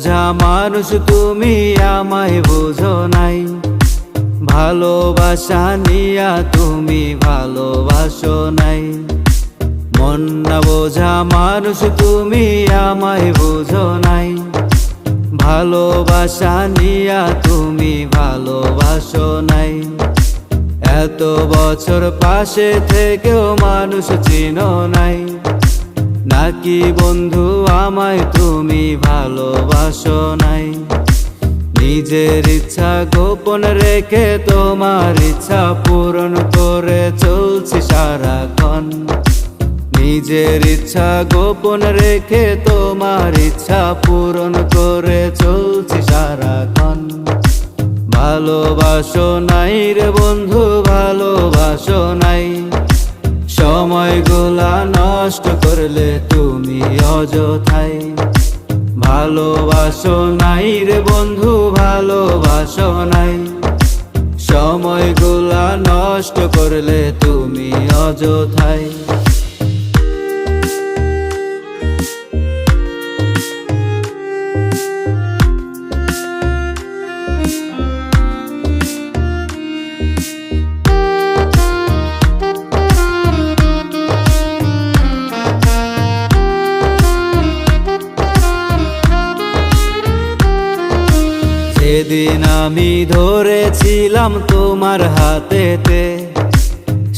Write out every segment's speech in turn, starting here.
বোঝা মানুষ তুমি আমায় বোঝো নাই, ভালোবাসা নিয়া তুমি ভালোবাসো নাই। মন না বোঝা মানুষ তুমি আমায় বোঝো নাই, ভালোবাসা নিয়া তুমি ভালোবাসো নাই। এত বছর পাশে থেকেও মানুষ চিনো নাই, নাকি বন্ধু আমায় তুমি ভালোবাসো নাই। নিজের ইচ্ছা গোপন রেখে তোমার ইচ্ছা পূরণ করে চলছি সারাক্ষণ। নিজের ইচ্ছা গোপন রেখে তোমার ইচ্ছা পূরণ করে চলছি সারাক্ষণ। ভালোবাসো নাই রে বন্ধু, ভালোবাসো নাই, সময়গুলা নষ্ট করলে তুমি অযথাই। ভালোবাসো নাই রে বন্ধু, ভালোবাসো নাই, সময়গুলা নষ্ট করলে তুমি অযথাই। সেদিন আমি ধরেছিলাম তোমার হাতেতে,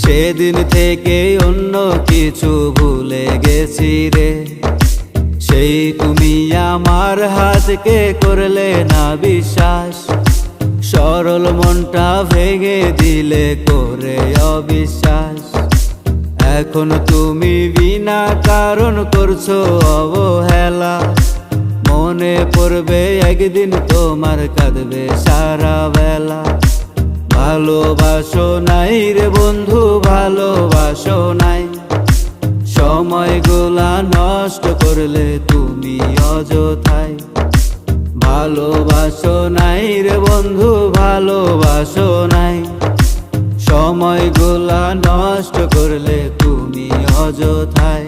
সেদিন থেকে অন্য কিছু ভুলে গেছি রে। সেই তুমি আমার হাতকে করলে না বিশ্বাস, সরল মনটা ভেঙে দিলে করে অবিশ্বাস। এখন তুমি বিনা কারণ করছো অবহেলা, মনে পড়বে একদিন তোমার কাঁদবে সারা বেলা। ভালোবাসো নাই রে বন্ধু, ভালোবাসো নাই, সময়গুলা নষ্ট করলে তুমি অযথাই। ভালোবাসো নাই রে বন্ধু, ভালোবাসো নাই, সময়গুলা নষ্ট করলে তুমি অযথাই।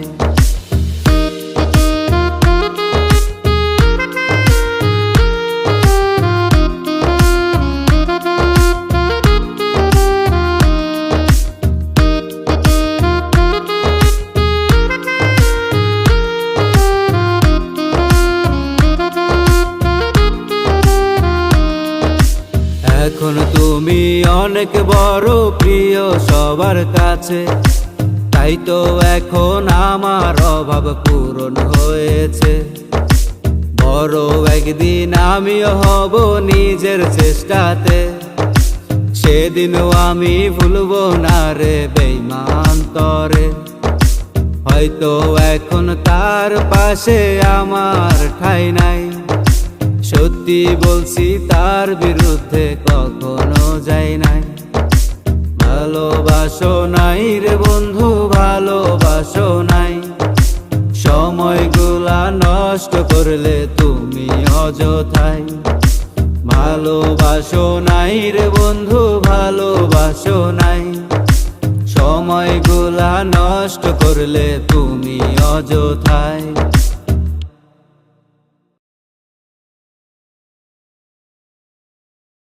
এখন তুমি অনেক বড় প্রিয় সবার কাছে, তাই তো এখন আমার অভাব পূরণ হয়েছে। বড় একদিন আমিও হব নিজের চেষ্টাতে, সেদিনও আমি ভুলবো না রে বেঈমান তরে। হয়তো এখন তার পাশে আমার ঠাঁই নাই, সত্যি বলছি তার বিরুদ্ধে কখনো যাই নাই। ভালোবাসো নাই রে বন্ধু, ভালোবাসো নাই, সময়গুলা নষ্ট করলে তুমি অযথাই। ভালোবাসো নাই রে বন্ধু, ভালোবাসো নাই, সময়গুলা নষ্ট করলে তুমি অযথাই।